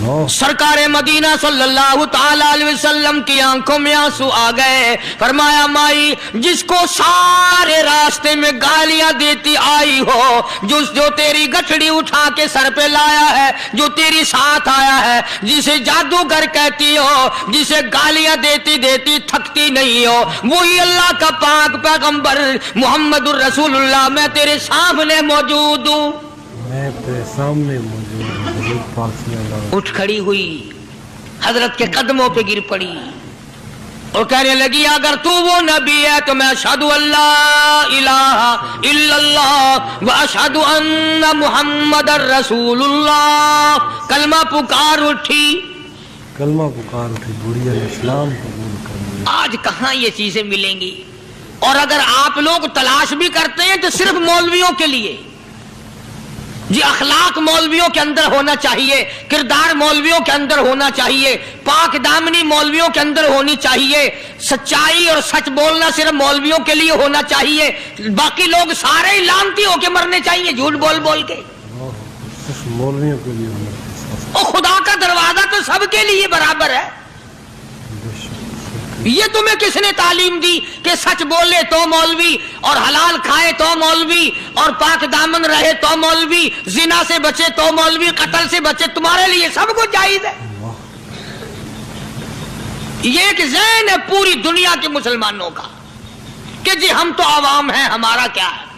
سرکار مدینہ صلی اللہ تعالی علیہ وسلم کی آنکھوں میں آنسو آ گئے. فرمایا مائی جس کو سارے راستے میں گالیاں دیتی آئی ہو, جو تیری گٹھڑی اٹھا کے سر پہ لایا ہے, جو تیری ساتھ آیا ہے, جسے جادوگر کہتی ہو, جسے گالیاں دیتی دیتی تھکتی نہیں ہو, وہی اللہ کا پاک پیغمبر محمد الرسول اللہ. میں تیرے سامنے موجود ہوں, میں تیرے سامنے موجود ہوں. اٹھ کھڑی ہوئی, حضرت کے قدموں پہ گر پڑی اور کہنے لگی اگر تو وہ نبی ہے تو میں اشہد اللہ الہ الا اللہ و اشہد ان محمد الرسول اللہ. کلمہ پکار اٹھی, کلمہ پکار اٹھی, بڑھیا اسلام قبول کر. آج کہاں یہ چیزیں ملیں گی؟ اور اگر آپ لوگ تلاش بھی کرتے ہیں تو صرف مولویوں کے لیے. جی اخلاق مولویوں کے اندر ہونا چاہیے, کردار مولویوں کے اندر ہونا چاہیے, پاک دامنی مولویوں کے اندر ہونی چاہیے, سچائی اور سچ بولنا صرف مولویوں کے لیے ہونا چاہیے. باقی لوگ سارے ہی لانتی ہو کے مرنے چاہیے جھوٹ بول بول کے. صرف مولویوں کے لیے ہونا چاہیے. اور خدا کا دروازہ تو سب کے لیے برابر ہے. یہ تمہیں کس نے تعلیم دی کہ سچ بولے تو مولوی, اور حلال کھائے تو مولوی, اور پاک دامن رہے تو مولوی, زنا سے بچے تو مولوی, قتل سے بچے, تمہارے لیے سب کچھ جائز ہے. یہ ایک ذہن ہے پوری دنیا کے مسلمانوں کا کہ جی ہم تو عوام ہیں, ہمارا کیا ہے.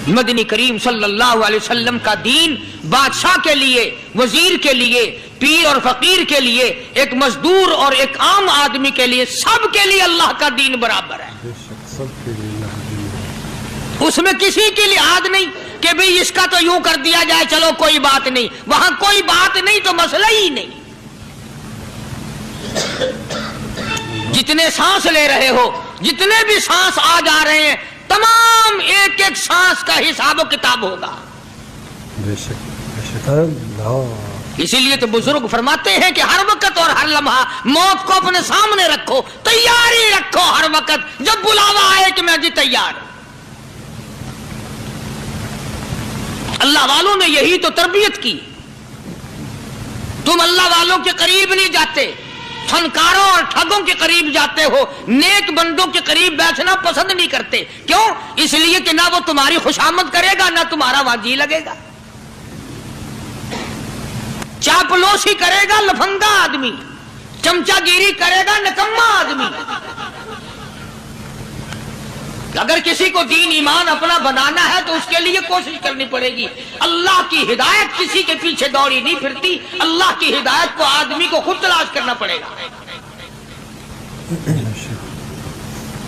مدنی کریم صلی اللہ علیہ وسلم کا دین بادشاہ کے لیے, وزیر کے لیے, پیر اور فقیر کے لیے, ایک مزدور اور ایک عام آدمی کے لیے, سب کے لیے اللہ کا دین برابر ہے. اس میں کسی کی لحاظ نہیں کہ بھئی اس کا تو یوں کر دیا جائے چلو کوئی بات نہیں. وہاں کوئی بات نہیں تو مسئلہ ہی نہیں. جتنے سانس لے رہے ہو, جتنے بھی سانس آ جا رہے ہیں, تمام ایک ایک سانس کا حساب و کتاب ہوگا. اسی لیے تو بزرگ فرماتے ہیں کہ ہر وقت اور ہر لمحہ موت کو اپنے سامنے رکھو, تیاری رکھو ہر وقت, جب بلاوا آئے کہ میں جی تیار ہوں. اللہ والوں نے یہی تو تربیت کی. تم اللہ والوں کے قریب نہیں جاتے, فنکاروں اور ٹھگوں کے قریب جاتے ہو, نیک بندوں کے قریب بیٹھنا پسند نہیں کرتے. کیوں؟ اس لیے کہ نہ وہ تمہاری خوشامد کرے گا نہ تمہارا وہاں جی لگے گا. چاپلوسی کرے گا لفنگا آدمی, چمچا گیری کرے گا نکما آدمی. اگر کسی کو دین ایمان اپنا بنانا ہے تو اس کے لیے کوشش کرنی پڑے گی. اللہ کی ہدایت کسی کے پیچھے دوڑی نہیں پھرتی, اللہ کی ہدایت کو آدمی کو خود تلاش کرنا پڑے گا.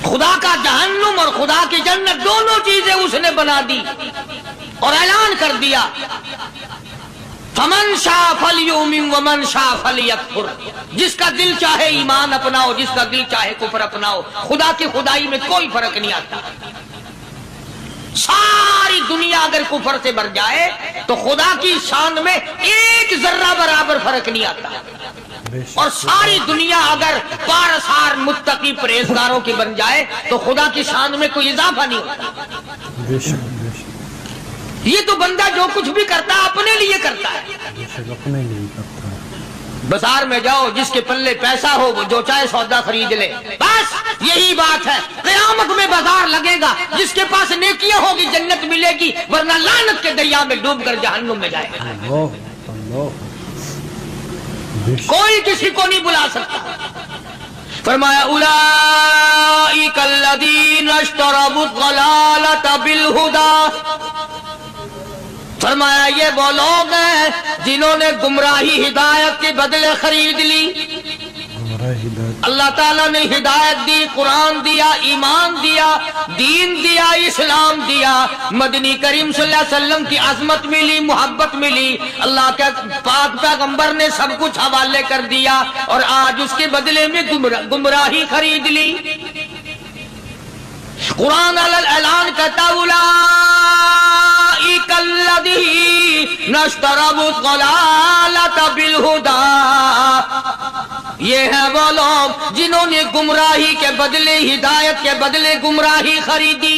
خدا کا جہنم اور خدا کی جنت دونوں چیزیں اس نے بنا دی اور اعلان کر دیا, فمن شاء فلیؤمن ومن شاء فلیکفر. جس کا دل چاہے ایمان اپناؤ, جس کا دل چاہے کفر اپناؤ. خدا کی خدائی میں کوئی فرق نہیں آتا. ساری دنیا اگر کفر سے بھر جائے تو خدا کی شان میں ایک ذرہ برابر فرق نہیں آتا. اور ساری دنیا اگر پارسار متقی پرہیزگاروں کی بن جائے تو خدا کی شان میں کوئی اضافہ نہیں ہوتا. یہ تو بندہ جو کچھ بھی کرتا ہے اپنے لیے کرتا ہے. اپنے لیے کرتا ہے. بازار میں جاؤ, جس کے پلے پیسہ ہو وہ جو چاہے سودا خرید لے, بس یہی بات ہے. قیامت میں بازار لگے گا, جس کے پاس نیکیاں ہوگی جنت ملے گی, ورنہ لعنت کے دریا میں ڈوب کر جہنم میں جائے گا. کوئی کسی کو نہیں بلا سکتا. فرمایا اولئک الذین اشتروا الضلالۃ بالہدی. فرمایا یہ وہ لوگ ہیں جنہوں نے گمراہی ہدایت کے بدلے خرید لی. اللہ تعالیٰ نے ہدایت دی, قرآن دیا, ایمان دیا, دین دیا, اسلام دیا, مدنی کریم صلی اللہ علیہ وسلم کی عظمت ملی, محبت ملی, اللہ کے پاک پیغمبر نے سب کچھ حوالے کر دیا, اور آج اس کے بدلے میں گمراہی خرید لی. قرآن اعلان کرتا اولئک الذین اشتروا الضلالۃ بالہدی. یہ ہے وہ لوگ جنہوں نے گمراہی کے بدلے ہدایت کے بدلے گمراہی خریدی.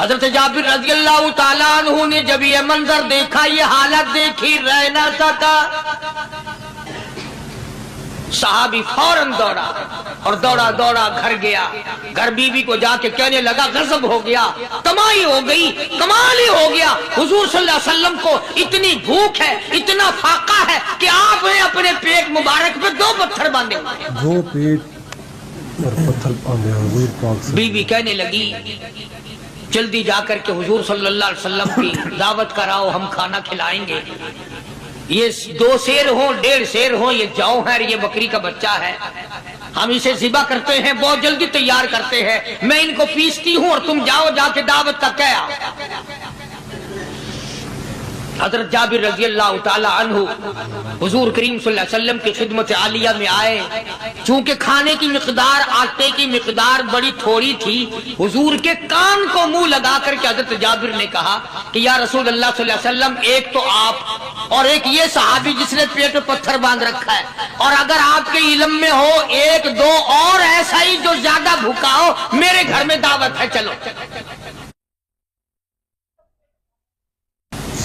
حضرت جابر رضی اللہ تعالیٰ عنہ نے جب یہ منظر دیکھا، یہ حالت دیکھی، رہ نہ سکا۔ صحابی فوراً دوڑا اور دوڑا دوڑا گھر گیا، گھر بیوی کو جا کے کہنے لگا غضب ہو گیا، تمائی ہو گئی، کمال ہی ہو گیا، حضور صلی اللہ علیہ وسلم کو اتنی بھوک ہے، اتنا فاقہ ہے کہ آپ نے اپنے پیٹ مبارک پہ 2 پتھر باندھے ہوئے۔ 2 پیٹ اور پتھر باندھے حضور پاک سے۔ بیوی کہنے لگی جلدی جا کر کے حضور صلی اللہ علیہ وسلم کی دعوت کراؤ، ہم کھانا کھلائیں گے۔ یہ 2 شیر ہوں، 1.5 شیر ہوں، یہ جو ہے، یہ بکری کا بچہ ہے، ہم اسے ذبح کرتے ہیں، بہت جلدی تیار کرتے ہیں، میں ان کو پیستی ہوں اور تم جاؤ جا کے دعوت کا کیا۔ حضرت جابر رضی اللہ تعالی عنہ حضور کریم صلی اللہ علیہ وسلم کی خدمت عالیہ میں آئے، چونکہ کھانے کی مقدار، آٹے کی مقدار بڑی تھوڑی تھی، حضور کے کان کو منہ لگا کر کے حضرت جابر نے کہا کہ یا رسول اللہ صلی اللہ علیہ وسلم، ایک تو آپ اور ایک یہ صحابی جس نے پیٹ میں پتھر باندھ رکھا ہے، اور اگر آپ کے علم میں ہو 1-2 اور ایسا ہی جو زیادہ بھوکا ہو، میرے گھر میں دعوت ہے، چلو۔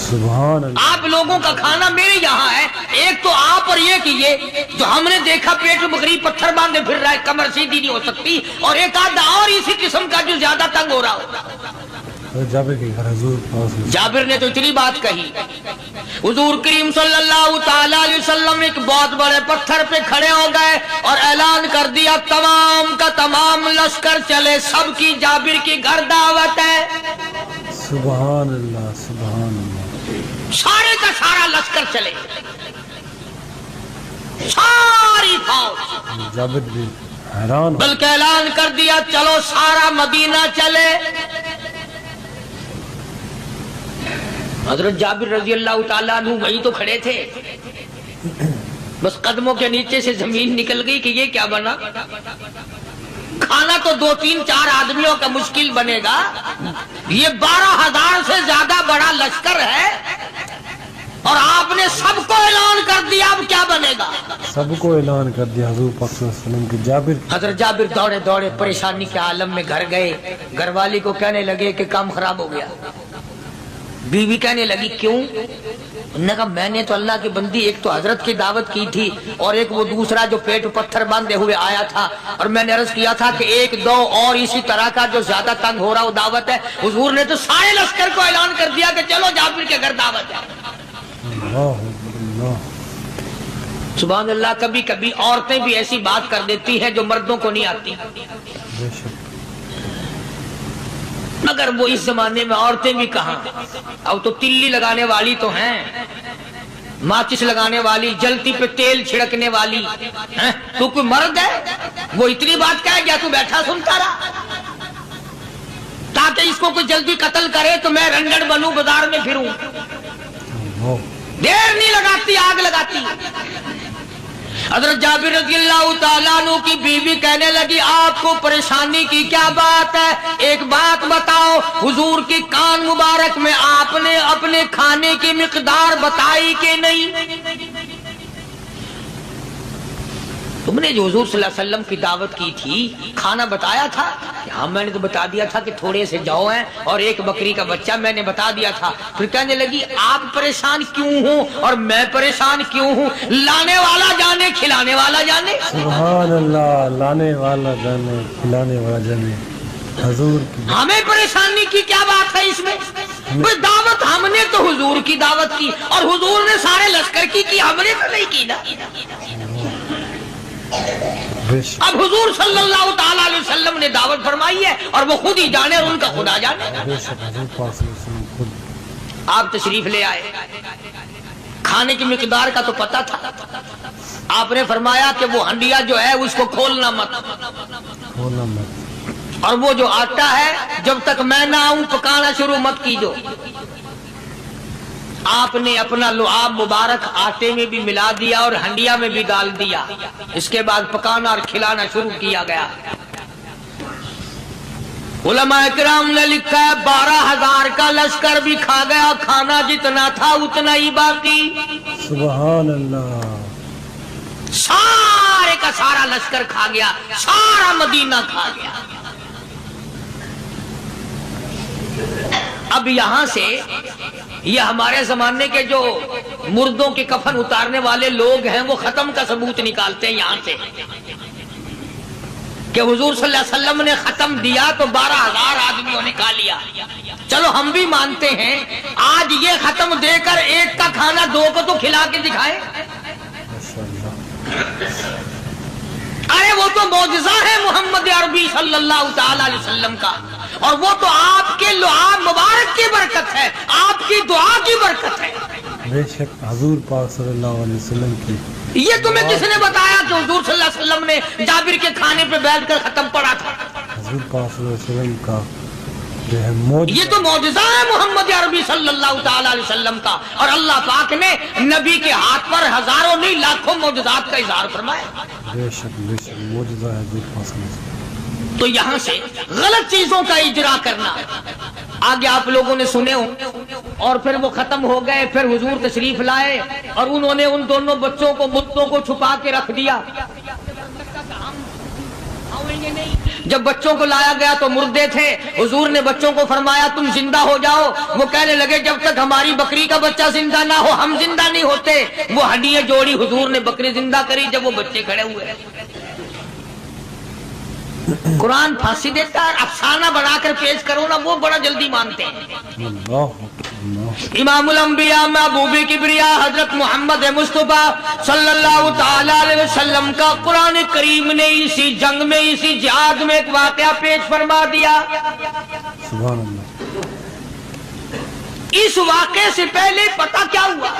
سبحان اللہ۔ آپ لوگوں کا کھانا میرے یہاں ہے، ایک تو آپ اور ایک یہ جو ہم نے دیکھا پیٹ میں بکری پتھر باندھے پھر رہا ہے، کمر سیدھی نہیں ہو سکتی، اور ایک آدھا اور اسی قسم کا جو زیادہ تنگ ہو رہا ہو۔ جابر کے گھر حضور پاک سے۔ جابر نے تو اتنی بات کہی، حضور کریم صلی اللہ تعالی علیہ وسلم ایک بہت بڑے پتھر پہ کھڑے ہو گئے اور اعلان کر دیا تمام کا تمام لشکر چلے، سب کی جابر کی گھر دعوت ہے۔ سبحان اللہ، سبحان اللہ۔ سارے کا سارا لشکر چلے، ساری فوج، جابر بھی حیران ہو۔ بلکہ اعلان کر دیا چلو سارا مدینہ چلے۔ حضرت جابر رضی اللہ تعالیٰ عنہ وہیں تو کھڑے تھے، بس قدموں کے نیچے سے زمین نکل گئی کہ یہ کیا بنا۔ کھانا تو 2-3-4 آدمیوں کا مشکل بنے گا، یہ 12,000 سے زیادہ بڑا لشکر ہے، اور آپ نے سب کو اعلان کر دیا، اب کیا بنے گا۔ سب کو اعلان کر دیا حضور پاک صلی اللہ علیہ وسلم کے۔ جابر حضرت جابر دوڑے دوڑے پریشانی کے عالم میں گھر گئے، گھر والی کو کہنے لگے کہ کام خراب ہو گیا۔ بیوی کہنے لگی کیوں؟ انہوں نے کہا میں نے تو اللہ کی بندی ایک تو حضرت کی دعوت کی تھی، اور ایک وہ دوسرا جو پیٹ پتھر باندھے ہوئے آیا تھا، اور میں نے عرض کیا تھا کہ 1-2 اور اسی طرح کا جو زیادہ تنگ ہو رہا وہ دعوت ہے۔ حضور نے تو سارے لشکر کو اعلان کر دیا کہ چلو جابر کے گھر دعوت ہے۔ اللہ اللہ۔ سبحان اللہ۔ کبھی کبھی عورتیں بھی ایسی بات کر دیتی ہیں جو مردوں کو نہیں آتی، بے شک۔ مگر وہ اس زمانے میں عورتیں بھی کہاں، اب تو تلی لگانے والی تو ہیں، ماچس لگانے والی، جلتی پہ تیل چھڑکنے والی، تو کوئی مرد ہے وہ اتنی بات کہے گیا تو بیٹھا سنتا رہا تاکہ اس کو کوئی جلدی قتل کرے تو میں رنڈڑ بنوں، بازار میں پھروں، دیر نہیں لگاتی آگ لگاتی۔ حضرت جابر رضی اللہ تعالیٰ عنہ کی بیوی کہنے لگی آپ کو پریشانی کی کیا بات ہے، ایک بات بتاؤ، حضور کی کان مبارک میں آپ نے اپنے کھانے کی مقدار بتائی کہ نہیں؟ تم نے جو حضور صلی اللہ علیہ وسلم کی دعوت کی تھی کھانا بتایا تھا؟ ہاں میں نے تو بتا دیا تھا کہ تھوڑے سے جو ہیں اور ایک بکری کا بچہ، میں نے بتا دیا تھا۔ پھر کہنے لگی آپ پریشان کیوں ہوں اور میں پریشان کیوں ہوں؟ لانے والا جانے کھلانے والا جانے۔ سبحان اللہ، لانے والا جانے کھلانے والا جانے۔ حضور کی ہمیں پریشانی کی کیا بات ہے اس میں؟ کوئی دعوت ہم نے تو حضور کی دعوت کی، اور حضور نے سارے لشکر کی ہم نے تو نہیں کی نا۔ اب حضور صلی اللہ تعالیٰ علیہ وسلم نے دعوت فرمائی ہے اور وہ خود ہی جانے اور ان کا خدا جانے۔ آپ تشریف لے آئے، کھانے کی مقدار کا تو پتا تھا، آپ نے فرمایا کہ وہ ہنڈیا جو ہے اس کو کھولنا مت، اور وہ جو آٹا ہے جب تک میں نہ آؤں پکانا شروع مت کیجو۔ آپ نے اپنا لعاب مبارک آٹے میں بھی ملا دیا اور ہنڈیا میں بھی ڈال دیا، اس کے بعد پکانا اور کھلانا شروع کیا گیا۔ علماء کرام نے لکھا ہے 12,000 کا لشکر بھی کھا گیا، کھانا جتنا تھا اتنا ہی باقی۔ سبحان اللہ، سارے کا سارا لشکر کھا گیا، سارا مدینہ کھا گیا۔ اب یہاں سے یہ ہمارے زمانے کے جو مردوں کے کفن اتارنے والے لوگ ہیں وہ ختم کا ثبوت نکالتے ہیں یہاں سے کہ حضور صلی اللہ علیہ وسلم نے ختم دیا تو 12,000 آدمیوں نے کھا لیا. چلو ہم بھی مانتے ہیں آج یہ ختم دے کر ایک کا کھانا 2 کو تو کھلا کے دکھائے. ارے وہ تو معجزہ ہے محمد عربی صلی اللہ تعالی علیہ وسلم کا, اور وہ تو آپ کے لعاب مبارک کی برکت ہے, آپ کی دعا کی برکت ہے. بے شک حضور پاک صلی اللہ علیہ وسلم کی. یہ تمہیں کس نے بتایا کہ حضور صلی اللہ علیہ وسلم نے جابر کے کھانے پہ بیٹھ کر ختم پڑھا تھا؟ حضور پاک صلی اللہ علیہ وسلم کا جو ہے معجزہ, یہ تو معجزہ ہے محمد عربی صلی اللہ تعالی علیہ وسلم کا, اور اللہ پاک نے نبی کے ہاتھ پر ہزاروں نہیں لاکھوں معجزات کا اظہار فرمایا. بے شک معجزہ ہے حضور پاک صلی اللہ علیہ وسلم. تو یہاں سے غلط چیزوں کا اجرا کرنا آگے آپ لوگوں نے سنے ہو, اور پھر وہ ختم ہو گئے. پھر حضور تشریف لائے اور انہوں نے ان دونوں بچوں کو مردوں کو چھپا کے رکھ دیا. جب بچوں کو لایا گیا تو مردے تھے. حضور نے بچوں کو فرمایا تم زندہ ہو جاؤ. وہ کہنے لگے جب تک ہماری بکری کا بچہ زندہ نہ ہو ہم زندہ نہیں ہوتے. وہ ہڈیاں جوڑی, حضور نے بکری زندہ کری جب وہ بچے کھڑے ہوئے. قرآن پھانسی دیتا ہے, افسانہ بنا کر پیش کرو نا وہ بڑا جلدی مانتے ہیں. امام الانبیاء محبوب کبریا حضرت محمد مصطفیٰ صلی اللہ تعالی علیہ وسلم کا قرآن کریم نے اسی جنگ میں اسی جہاد میں ایک واقعہ پیش فرما دیا. سبحان اللہ. اس واقعے سے پہلے پتہ کیا ہوا؟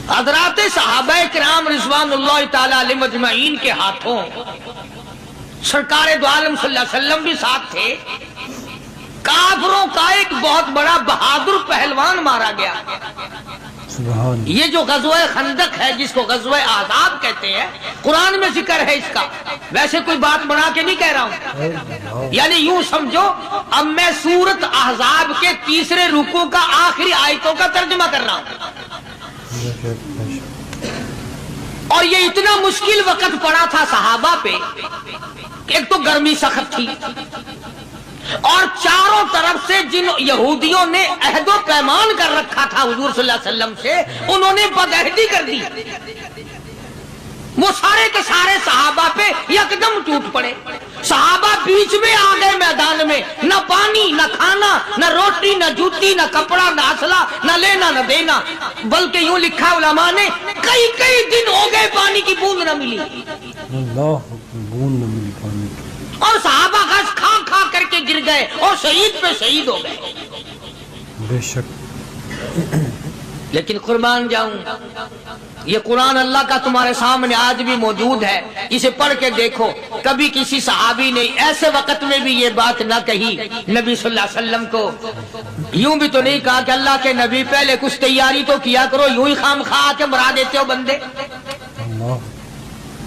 حضرات صحابہ کرام رضوان اللہ تعالی علیہ مجمعین کے ہاتھوں سرکار دو عالم صلی اللہ علیہ وسلم بھی ساتھ تھے. کافروں کا ایک بہت بڑا بہادر پہلوان مارا گیا. سبحان. یہ جو غزوہ خندق ہے جس کو غزوہ احزاب کہتے ہیں, قرآن میں ذکر ہے اس کا. ویسے کوئی بات بنا کے نہیں کہہ رہا ہوں, یعنی یوں سمجھو اب میں سورت احزاب کے 3 رکوع کا آخری آیتوں کا ترجمہ کر رہا ہوں. اور یہ اتنا مشکل وقت پڑا تھا صحابہ پہ. ایک تو گرمی سخت تھی, اور چاروں طرف سے جن یہودیوں نے عہد و پیمان کر رکھا تھا حضور صلی اللہ علیہ وسلم سے, انہوں نے بدعہدی کر دی. وہ سارے کے سارے صحابہ پہ یکدم ٹوٹ پڑے. صحابہ بیچ میں آ گئے میدان میں, نہ پانی نہ کھانا نہ روٹی نہ جوتی نہ کپڑا نہ اسلحہ نہ لینا نہ دینا. بلکہ یوں لکھا علماء نے کئی دن ہو گئے پانی کی بوند نہ ملی. اللہ بوند نہ ملی پانی کی. اور صحابہ غش کھا کھا کر کے گر گئے اور شہید پہ شہید ہو گئے. بے شک. لیکن قربان جاؤں, یہ قرآن اللہ کا تمہارے سامنے آج بھی موجود ہے, اسے پڑھ کے دیکھو. کبھی کسی صحابی نے ایسے وقت میں بھی یہ بات نہ کہی نبی صلی اللہ علیہ وسلم کو. یوں بھی تو نہیں کہا کہ اللہ کے نبی پہلے کچھ تیاری تو کیا کرو, یوں ہی خام خواہ کے مرا دیتے ہو بندے.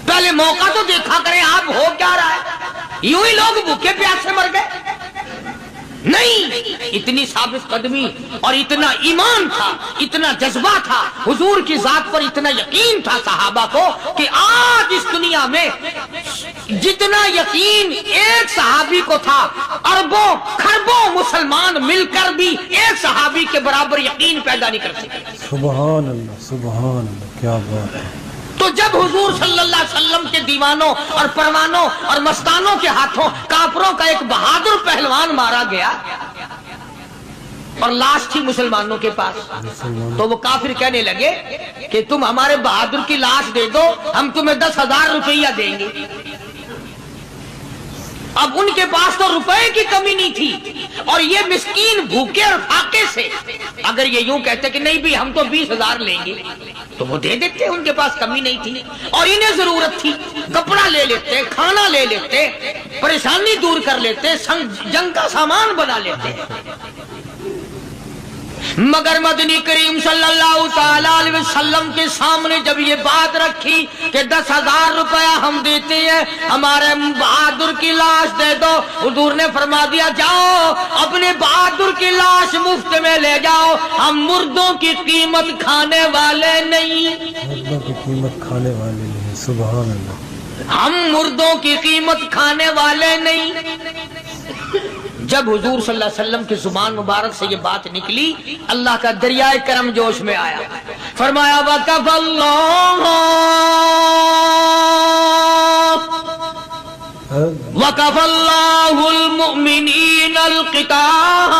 پہلے موقع تو دیکھا کریں آپ ہو کیا رہا ہے. یوں ہی لوگ بھوکے پیاسے مر گئے. نہیں, اتنی ثابت قدمی اور اتنا ایمان تھا, اتنا جذبہ تھا, حضور کی ذات پر اتنا یقین تھا صحابہ کو کہ آج اس دنیا میں جتنا یقین ایک صحابی کو تھا, اربوں خربوں مسلمان مل کر بھی ایک صحابی کے برابر یقین پیدا نہیں کر سکتے. سبحان اللہ سبحان اللہ, کیا بات ہے. تو جب حضور صلی اللہ علیہ وسلم کے دیوانوں اور پروانوں اور مستانوں کے ہاتھوں کافروں کا ایک بہادر پہلوان مارا گیا اور لاش تھی مسلمانوں کے پاس, تو وہ کافر کہنے لگے کہ تم ہمارے بہادر کی لاش دے دو, ہم تمہیں 10,000 روپیہ دیں گے. اب ان کے پاس تو روپے کی کمی نہیں تھی, اور یہ مسکین بھوکے اور فاقے سے اگر یہ یوں کہتے کہ نہیں بھی ہم تو 20,000 لیں گے تو وہ دے دیتے. ان کے پاس کمی نہیں تھی, اور انہیں ضرورت تھی, کپڑا لے لیتے, کھانا لے لیتے, پریشانی دور کر لیتے, جنگ کا سامان بنا لیتے. مگر مدنی کریم صلی اللہ تعالی علیہ وسلم کے سامنے جب یہ بات رکھی کہ 10,000 روپیہ ہم دیتے ہیں, ہمارے بہادر کی لاش دے دو, حضور نے فرما دیا جاؤ اپنے بہادر کی لاش مفت میں لے جاؤ, ہم مردوں کی قیمت کھانے والے نہیں. مردوں کی قیمت کھانے والے نہیں. سبحان اللہ. ہم مردوں کی قیمت کھانے والے نہیں. جب حضور صلی اللہ علیہ وسلم کی زبان مبارک سے یہ بات نکلی، اللہ کا دریائے کرم جوش میں آیا، فرمایا وَقَفَ اللَّهُ الْمُؤْمِنِينَ الْقِتَالَ،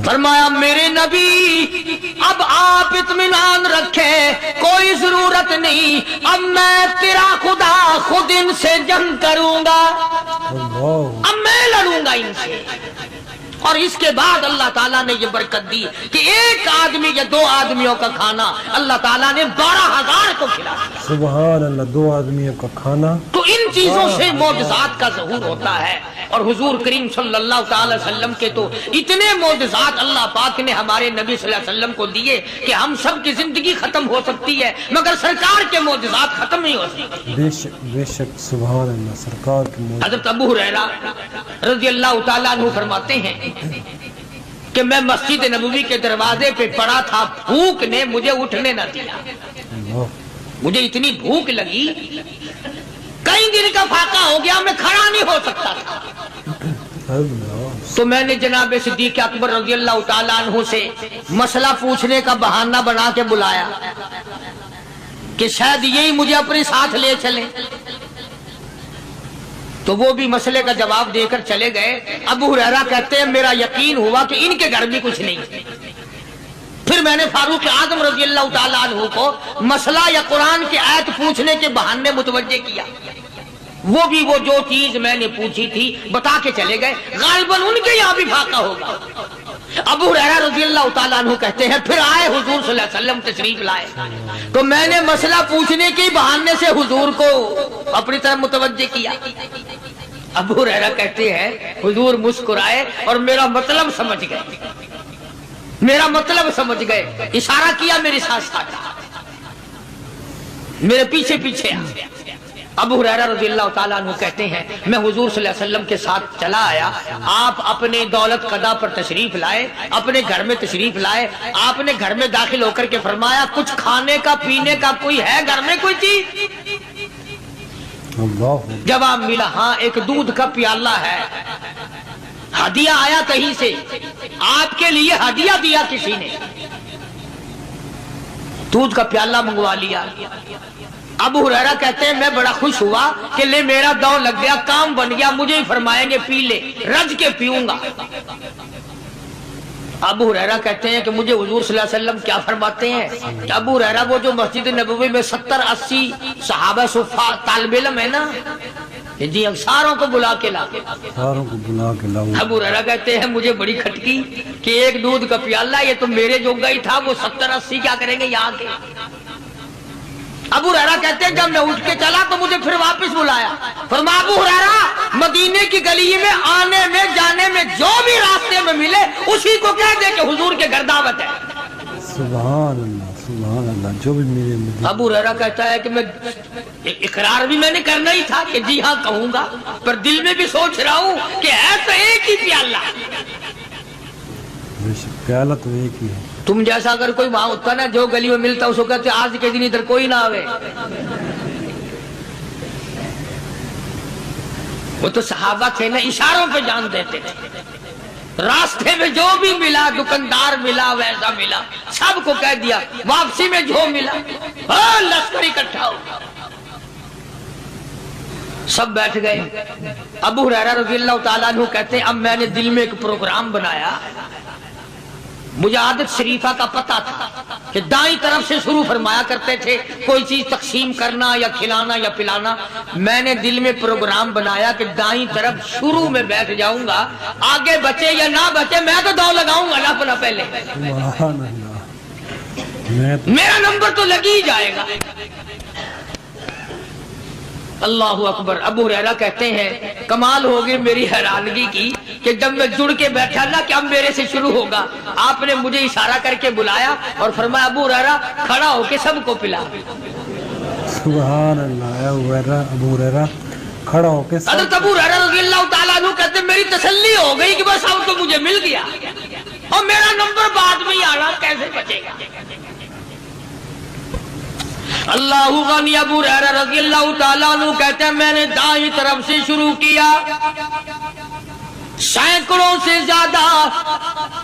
فرمایا میرے نبی اب آپ اطمینان رکھیں، کوئی ضرورت نہیں، اب میں تیرا خدا خود ان سے جنگ کروں گا، اب میں لڑوں گا ان سے۔ اور اس کے بعد اللہ تعالیٰ نے یہ برکت دی کہ ایک آدمی یا دو آدمیوں کا کھانا اللہ تعالیٰ نے 12,000 کو کھلایا۔ سبحان اللہ، 2 آدمیوں کا کھانا۔ تو ان چیزوں سے معجزات کا ظہور ہوتا ہے، اور حضور کریم صلی اللہ تعالی وسلم کے تو اتنے معجزات اللہ پاک نے ہمارے نبی صلی اللہ علیہ وسلم کو دیے کہ ہم سب کی زندگی ختم ہو سکتی ہے مگر سرکار کے معجزات ختم نہیں ہو سکتی۔ بے شک سبحان اللہ، سرکار کی معجزات۔ حضرت ابو ہریرہ رضی اللہ تعالیٰ عنہ فرماتے ہیں کہ میں مسجد نبوی کے دروازے پہ پڑا تھا، بھوک نے مجھے اٹھنے نہ دیا، مجھے اتنی بھوک لگی، کئی دن کا فاقہ ہو گیا، میں کھڑا نہیں ہو سکتا تھا۔ تو میں نے جناب صدیق اکبر رضی اللہ تعالیٰ عنہ سے مسئلہ پوچھنے کا بہانہ بنا کے بلایا کہ شاید یہی مجھے اپنے ساتھ لے چلیں، تو وہ بھی مسئلے کا جواب دے کر چلے گئے۔ ابو ہریرہ کہتے ہیں میرا یقین ہوا کہ ان کے گھر بھی کچھ نہیں۔ پھر میں نے فاروق اعظم رضی اللہ تعالیٰ عنہ کو مسئلہ یا قرآن کی آیت پوچھنے کے بہانے متوجہ کیا، وہ بھی وہ جو چیز میں نے پوچھی تھی بتا کے چلے گئے، غالباً ان کے یہاں بھی فاقہ ہوگا۔ ابو ہریرہ رضی اللہ تعالیٰ عنہ کہتے ہیں پھر آئے حضور صلی اللہ علیہ وسلم تشریف لائے، تو میں نے مسئلہ پوچھنے کے بہانے سے حضور کو اپنی طرف متوجہ کیا۔ ابو ہریرہ کہتے ہیں حضور مسکرائے اور میرا مطلب سمجھ گئے، میرا مطلب سمجھ گئے، اشارہ کیا میرے ساتھ ساتھ، میرے پیچھے پیچھے آ۔ ابو ہریرہ رضی اللہ تعالیٰ عنہ کہتے ہیں میں حضور صلی اللہ علیہ وسلم کے ساتھ چلا آیا، آپ اپنے دولت قضا پر تشریف لائے، اپنے گھر میں تشریف لائے، آپ نے گھر میں داخل ہو کر کے فرمایا کچھ کھانے کا پینے کا کوئی ہے گھر میں کوئی چیز؟ جواب ملا ہاں ایک دودھ کا پیالہ ہے، ہدیہ آیا کہیں سے، آپ کے لیے ہدیہ دیا کسی نے، دودھ کا پیالہ منگوا لیا۔ ابو ہریرہ کہتے ہیں میں بڑا خوش ہوا کہ لے میرا دو لگ گیا، کام بن گیا، مجھے ہی فرمائیں گے پی لے، رج کے پیوں گا۔ ابو ہریرہ کہتے ہیں کہ مجھے حضور صلی اللہ علیہ وسلم کیا فرماتے ہیں کہ ابو ہریرہ وہ جو مسجد نبوی میں 70-80 صحابہ صفا طالب علم ہے نا، جی ساروں کو بلا کے لا، ابو ہریرہ کہتے ہیں مجھے بڑی کھٹکی کہ ایک دودھ کا پیالہ، یہ تو میرے جوگا ہی تھا، وہ 70-80 کیا کریں گے یہاں کے۔ ابو ہریرہ کہتے ہیں جب میں اٹھ کے چلا تو مجھے پھر واپس بلایا، فرمایا ابو ہریرہ مدینے کی گلی میں آنے میں جانے میں جو بھی راستے میں ملے اسی کو کہہ دے کہ حضور کے گھر دعوت ہے۔ سبحان اللہ، جو بھی میرے مدینے۔ ابو ہریرہ کہتا ہے کہ میں اقرار بھی میں نے کرنا ہی تھا کہ جی ہاں کہوں گا، پر دل میں بھی سوچ رہا ہوں کہ ہے تو ایک ہی پیالہ، پیالہ تو ایک ہی ہے۔ تم جیسا اگر کوئی وہاں ہوتا نا جو گلی میں ملتا اس کو کہتے آج کے دن ادھر کوئی نہ آوے۔ وہ تو صحابہ تھے نا، اشاروں پہ جان دیتے تھے، راستے میں جو بھی ملا، دکاندار ملا ویسا ملا، سب کو کہہ دیا، واپسی میں جو ملا لشکر اکٹھا ہو۔ سب بیٹھ گئے۔ ابو ہریرہ رضی اللہ تعالیٰ عنہ کہتے ہیں اب میں نے دل میں ایک پروگرام بنایا، مجھے عادت شریفہ کا پتہ تھا کہ دائیں طرف سے شروع فرمایا کرتے تھے کوئی چیز تقسیم کرنا یا کھلانا یا پلانا، میں نے دل میں پروگرام بنایا کہ دائیں طرف شروع میں بیٹھ جاؤں گا، آگے بچے یا نہ بچے میں تو دو لگاؤں گا نا پہلے، میرا نمبر تو لگ ہی جائے گا۔ اللہ اکبر۔ ابو ہریرہ کہتے ہیں کمال ہوگی میری حیرانگی کی کہ جب میں جڑ کے بیٹھا نا کہ اب میرے سے شروع ہوگا، آپ نے مجھے اشارہ کر کے بلایا اور فرمایا ابو ہریرہ کھڑا ہو کے سب کو پلا۔ سبحان اللہ، ابو ہریرہ کھڑا ہو کے۔ حضرت ابو ہریرہ رضی اللہ تعالیٰ عنہ کہتے ہیں میری تسلی ہو گئی کہ بس اب تو مجھے مل گیا، اور میرا نمبر بعد میں ہی آنا کیسے بچے گا۔ اللہ غنی ابو ہریرہ رضی اللہ تعالیٰ عنہ کہتے ہیں میں نے دائیں طرف سے شروع کیا، سینکڑوں سے زیادہ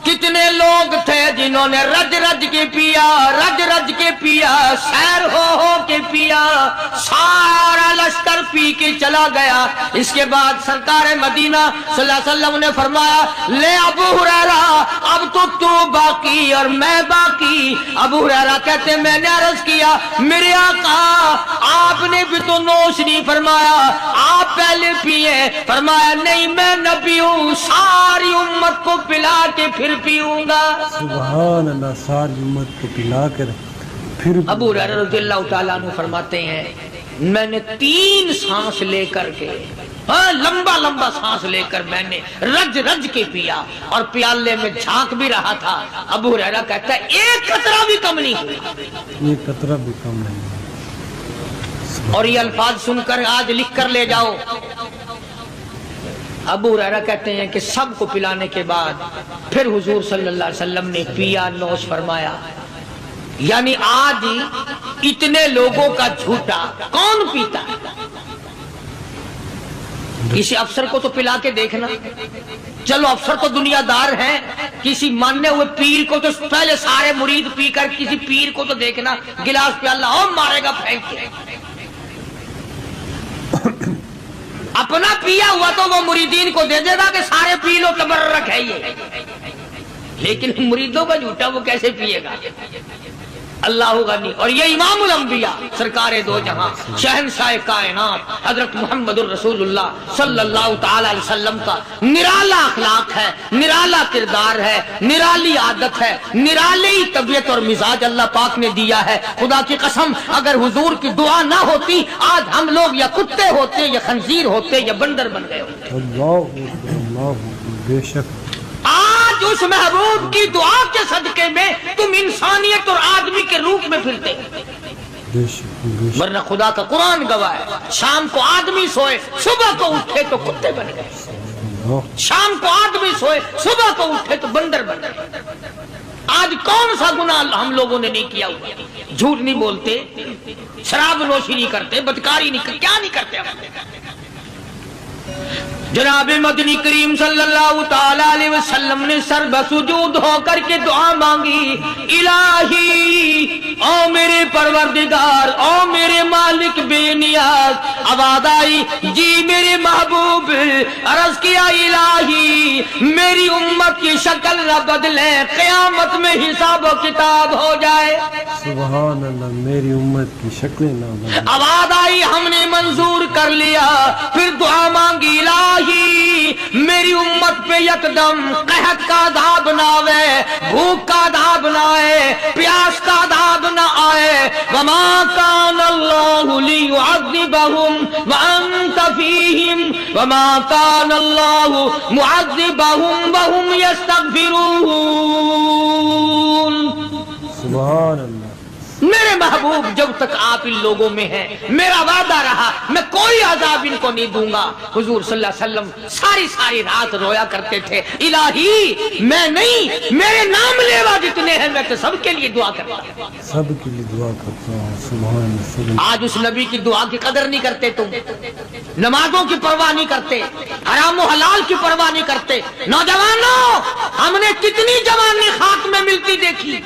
کتنے لوگ تھے جنہوں نے رج رج کے پیا، رج رج کے پیا، سیر ہو کے پیا، سارا لشکر پی کے چلا گیا۔ اس کے بعد سرکار مدینہ صلی اللہ علیہ وسلم نے فرمایا لے ابو ہریرہ اب تو باقی اور میں باقی۔ ابو ہریرہ کہتے میں نے عرض کیا میرے آقا آپ نے بھی تو نوش نہیں فرمایا، آپ پہلے پیے۔ فرمایا نہیں میں نبی ہوں، ساری امت کو پلا کے پھر پیوں گا۔ سبحان اللہ، ساری امت کو پلا کر پھر۔ ابو ہریرہ رضی اللہ تعالیٰ عنہ فرماتے ہیں میں نے 3 سانس لے کر کے، لمبا لمبا سانس لے کر میں نے رج رج کے پیا اور پیالے میں جھانک بھی رہا تھا۔ ابو ہریرہ کہتا ہے ایک قطرہ بھی کم نہیں ہوا، ایک قطرہ بھی کم نہیں ہوا۔ اور یہ الفاظ سن کر آج لکھ کر لے جاؤ۔ ابو ہریرہ کہتے ہیں کہ سب کو پلانے کے بعد پھر حضور صلی اللہ علیہ وسلم نے پیا، نوش فرمایا۔ یعنی آج اتنے لوگوں کا جھوٹا کون پیتا؟ کسی افسر کو تو پلا کے دیکھنا، چلو افسر تو دنیا دار ہیں، کسی ماننے ہوئے پیر کو تو پہلے سارے مرید پی کر کسی پیر کو تو دیکھنا گلاس پیالہ اور مارے گا پھینک کے۔ اپنا پیا ہوا تو وہ مریدین کو دے دے گا کہ سارے پی لو، تبرک ہے یہ، لیکن مریدوں کا جھوٹا وہ کیسے پیے گا؟ اللہ غنی۔ اور یہ امام الانبیاء سرکار دو جہاں شہنشاہ کائنات حضرت محمد الرسول اللہ صلی اللہ تعالی علیہ وسلم کا نرالا اخلاق ہے، نرالا کردار ہے، نرالی عادت ہے، نرالی طبیعت اور مزاج اللہ پاک نے دیا ہے۔ خدا کی قسم اگر حضور کی دعا نہ ہوتی آج ہم لوگ یا کتے ہوتے یا خنزیر ہوتے یا بندر بن گئے ہوتے۔ اللہ بے شک آج اس محبوب کی دعا کے صدقے میں تم انسانیت اور آدمی کے روپ میں پھرتے، ورنہ خدا کا قرآن گواہ ہے شام کو آدمی سوئے صبح کو اٹھے تو کتے بن گئے، شام کو آدمی سوئے صبح کو اٹھے تو بندر بن گئے۔ آج کون سا گناہ ہم لوگوں نے نہیں کیا ہوا؟ جھوٹ نہیں بولتے، شراب نوشی نہیں کرتے، بدکاری نہیں کرتے، کیا نہیں کرتے ہم؟ جناب مدنی کریم صلی اللہ تعالی علیہ وسلم نے سر بسجود ہو کر کے دعا مانگی، الہی او میرے پروردگار، او میرے مالک بے نیاز۔ آواز آئی جی میرے محبوب، عرض کیا الہی میری امت کی شکل نہ بدلے، قیامت میں حساب و کتاب ہو جائے۔ سبحان اللہ، میری امت کی شکلیں نہ بدلیں۔ آواز آئی ہم نے منظور کر لیا، پھر دعا مانگی الہی میری امت پہ یکدم قحط کا عذاب نہ آئے، بھوک کا عذاب نہ آئے، پیاس کا عذاب نہ آئے۔ وما کان اللہ لیعذبہم وانت فیہم وما کان اللہ معذبہم وہم یستغفرون۔ سبحان اللہ، میرے محبوب جب تک آپ ان لوگوں میں ہیں میرا وعدہ رہا میں کوئی عذاب ان کو نہیں دوں گا۔ حضور صلی اللہ علیہ وسلم ساری رات رویا کرتے تھے، الہی میں نہیں میرے نام لیوا جتنے ہیں میں تو سب کے لیے دعا کرتا ہوں، سب کے لیے دعا کرتا ہوں۔ سبحان اللہ، آج اس نبی کی دعا کی قدر نہیں کرتے، تم نمازوں کی پرواہ نہیں کرتے، حرام و حلال کی پرواہ نہیں کرتے۔ نوجوانوں ہم نے کتنی جوانی خاک میں ملتی دیکھی،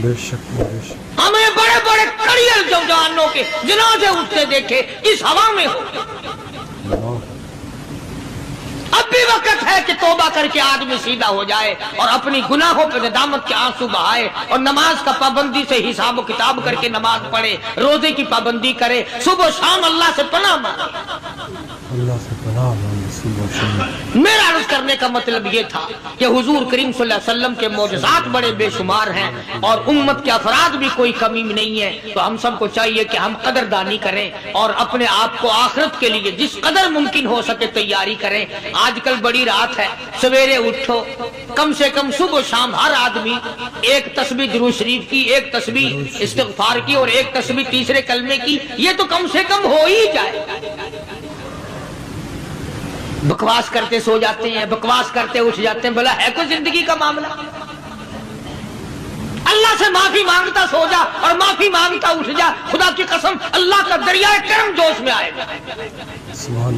بے شک بے شک، ہمیں بڑے بڑے کڑیل جوانوں کے جنازے اٹھتے دیکھے اس ہوا میں ہو۔ اب بھی وقت ہے کہ توبہ کر کے آدمی سیدھا ہو جائے اور اپنی گناہوں پہ ندامت کے آنسو بہائے اور نماز کا پابندی سے حساب و کتاب کر کے نماز پڑھے، روزے کی پابندی کرے، صبح و شام اللہ سے پناہ مانگے۔ اللہ سے پناہ مانگے صبح و شام۔ میرا عرض کرنے کا مطلب یہ تھا کہ حضور کریم صلی اللہ علیہ وسلم کے معجزات بڑے بے شمار ہیں اور امت کے افراد بھی کوئی کمی نہیں ہے، تو ہم سب کو چاہیے کہ ہم قدردانی کریں اور اپنے آپ کو آخرت کے لیے جس قدر ممکن ہو سکے تیاری کریں۔ آج کل بڑی رات ہے، سویرے اٹھو، کم سے کم صبح و شام ہر آدمی ایک تسبیح درود شریف کی، ایک تسبیح استغفار کی اور ایک تسبیح تیسرے کلمے کی، یہ تو کم سے کم ہو ہی جائے۔ بکواس کرتے سو جاتے ہیں، بکواس کرتے اٹھ جاتے ہیں، بھلا ہے کوئی زندگی کا معاملہ؟ اللہ اللہ سے معافی مانگتا سو جا اور معافی مانگتا اٹھ جا، خدا کی قسم اللہ کا دریائے کرم جوش میں آئے گا۔ سبحان